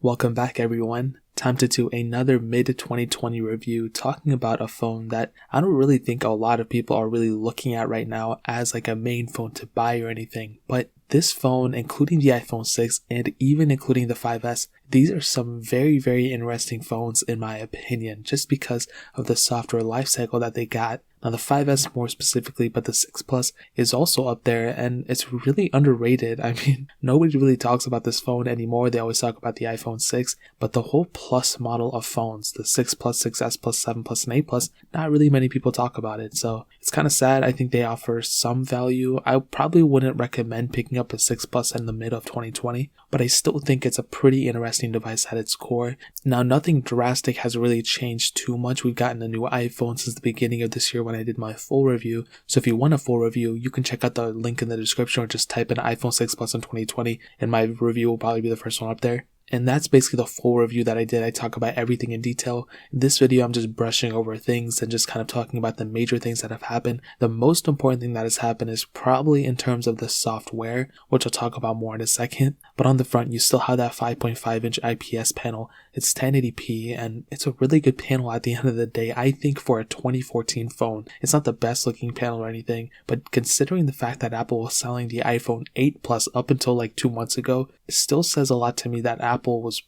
Welcome back everyone. Time to do another mid-2020 review talking about a phone that I don't really think a lot of people are really looking at right now as like a main phone to buy or anything. But this phone, including the iPhone 6 and even including the 5S, these are some very, very interesting phones in my opinion, just because of the software lifecycle that they got. Now the 5S more specifically, but the 6 Plus is also up there and it's really underrated. I mean, nobody really talks about this phone anymore. They always talk about the iPhone 6, but the whole Plus model of phones, the 6 Plus, 6S Plus, 7 Plus, and 8 Plus, not really many people talk about it. So it's kind of sad. I think they offer some value. I probably wouldn't recommend picking up a 6 Plus in the mid of 2020, but I still think it's a pretty interesting device at its core. Now, nothing drastic has really changed too much. We've gotten a new iPhone since the beginning of this year when I did my full review. So if you want a full review, you can check out the link in the description or just type in iPhone 6 Plus in 2020 and my review will probably be the first one up there. And that's basically the full review that I did. I talk about everything in detail. In this video, I'm just brushing over things and just kind of talking about the major things that have happened. The most important thing that has happened is probably in terms of the software, which I'll talk about more in a second. But on the front, you still have that 5.5-inch IPS panel. It's 1080p and it's a really good panel at the end of the day. I think for a 2014 phone, it's not the best looking panel or anything, but considering the fact that Apple was selling the iPhone 8 Plus up until like 2 months ago, it still says a lot to me that Apple was,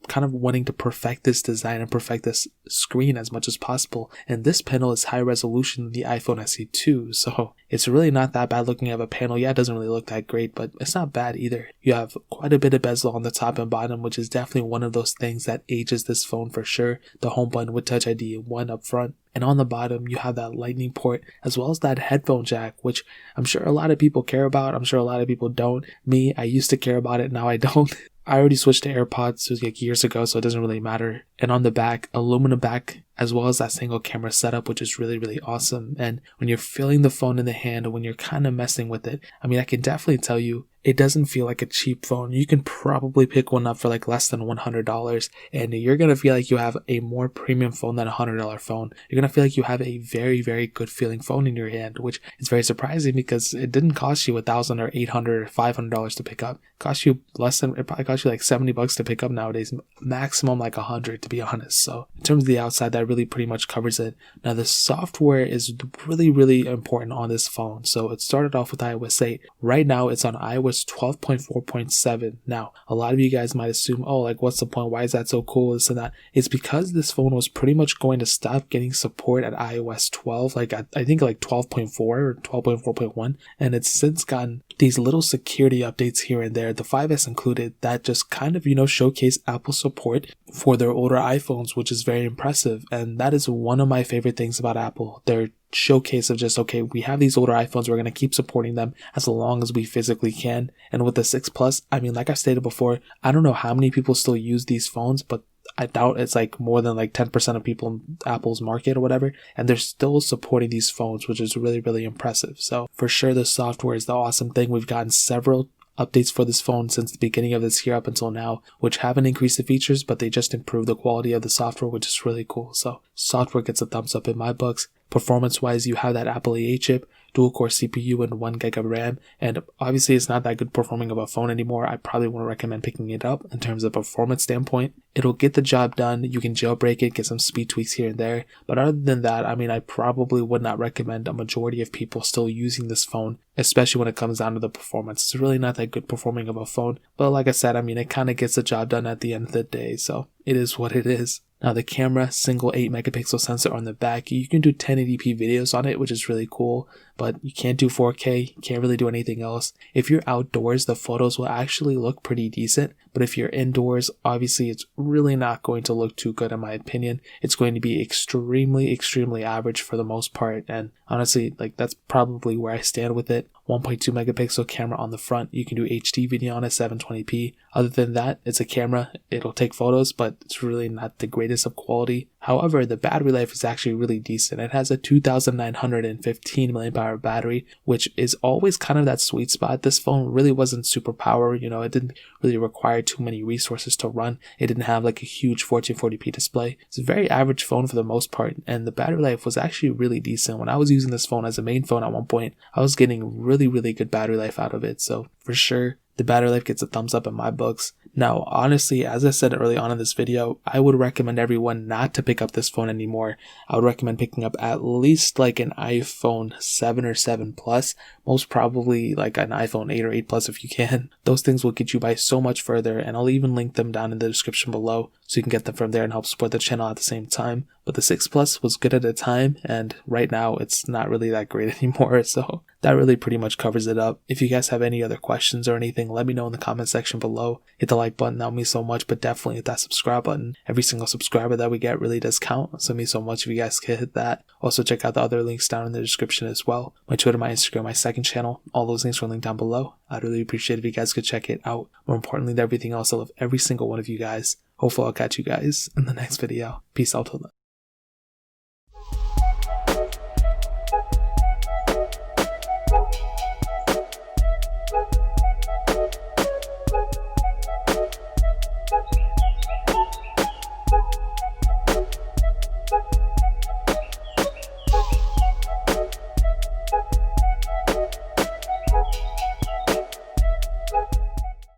kind of wanting to perfect this design and perfect this screen as much as possible. And this panel is high resolution than the iPhone SE 2, so it's really not that bad looking of a panel. Yeah, it doesn't really look that great, but it's not bad either. You have quite a bit of bezel on the top and bottom, which is definitely one of those things that ages this phone for sure. The home button with Touch ID 1 up front. And on the bottom, you have that lightning port as well as that headphone jack, which I'm sure a lot of people care about. I'm sure a lot of people don't. Me, I used to care about it. Now I don't. I already switched to AirPods like years ago, so it doesn't really matter. And on the back, aluminum back, as well as that single camera setup, which is really, really awesome. And when you're feeling the phone in the hand, when you're kind of messing with it, I mean, I can definitely tell you, it doesn't feel like a cheap phone. You can probably pick one up for like less than $100 and you're going to feel like you have a more premium phone than a $100 phone. You're going to feel like you have a very, very good feeling phone in your hand, which is very surprising because it didn't cost you $1,000 or $800 or $500 to pick up. It cost you less than, it probably cost you like $70 to pick up nowadays, maximum like $100 to be honest. So in terms of the outside, that really pretty much covers it. Now the software is really, really important on this phone. So it started off with iOS 8. Right now it's on iOS 12.4.7. Now, a lot of you guys might assume, oh, like what's the point? Why is that so cool? This and that. It's because this phone was pretty much going to stop getting support at iOS 12, like I think like 12.4 or 12.4.1. And it's since gotten these little security updates here and there, the 5S included, that just kind of, showcase Apple support for their older iPhones, which is very impressive. And that is one of my favorite things about Apple. Their showcase of just, okay, we have these older iPhones, we're going to keep supporting them as long as we physically can. And with the 6 Plus, I mean, like I stated before, I don't know how many people still use these phones, but I doubt it's like more than like 10% of people in Apple's market or whatever, and they're still supporting these phones, which is really, really impressive. So for sure, the software is the awesome thing. We've gotten several updates for this phone since the beginning of this year up until now, which haven't increased the features, but they just improved the quality of the software, which is really cool. So software gets a thumbs up in my books. Performance wise, you have that Apple A8 chip, dual core CPU and 1 gig of RAM, and obviously it's not that good performing of a phone anymore. I probably wouldn't recommend picking it up in terms of performance standpoint. It'll get the job done. You can jailbreak it, get some speed tweaks here and there, but other than that, I mean, I probably would not recommend a majority of people still using this phone, especially when it comes down to the performance. It's really not that good performing of a phone, but like I said, I mean, it kind of gets the job done at the end of the day, so it is what it is. Now the camera, single 8 megapixel sensor on the back. You can do 1080p videos on it, which is really cool, but you can't do 4K, you can't really do anything else. If you're outdoors, the photos will actually look pretty decent, but if you're indoors, obviously it's really not going to look too good in my opinion. It's going to be extremely, extremely average for the most part, and honestly, like that's probably where I stand with it. 1.2 megapixel camera on the front. You can do HD video on it, 720p. Other than that, it's a camera. It'll take photos, but it's really not the greatest of quality. However, the battery life is actually really decent. It has a 2915 mAh battery, which is always kind of that sweet spot. This phone really wasn't super power, it didn't really require too many resources to run. It didn't have like a huge 1440p display. It's a very average phone for the most part, and the battery life was actually really decent. When I was using this phone as a main phone at one point, I was getting really, really good battery life out of it. So for sure, the battery life gets a thumbs up in my books. Now, honestly, as I said early on in this video, I would recommend everyone not to pick up this phone anymore. I would recommend picking up at least like an iPhone 7 or 7 Plus, most probably like an iPhone 8 or 8 Plus if you can. Those things will get you by so much further, and I'll even link them down in the description below so you can get them from there and help support the channel at the same time. But the 6 Plus was good at the time, and right now it's not really that great anymore, so that really pretty much covers it up. If you guys have any other questions or anything, let me know in the comment section below. Hit the like button, that would mean so much, but definitely hit that subscribe button. Every single subscriber that we get really does count, so it means so much if you guys could hit that. Also check out the other links down in the description as well. My Twitter, my Instagram, my second channel, all those links are linked down below. I'd really appreciate if you guys could check it out. More importantly than everything else, I love every single one of you guys. Hopefully I'll catch you guys in the next video. Peace out till then.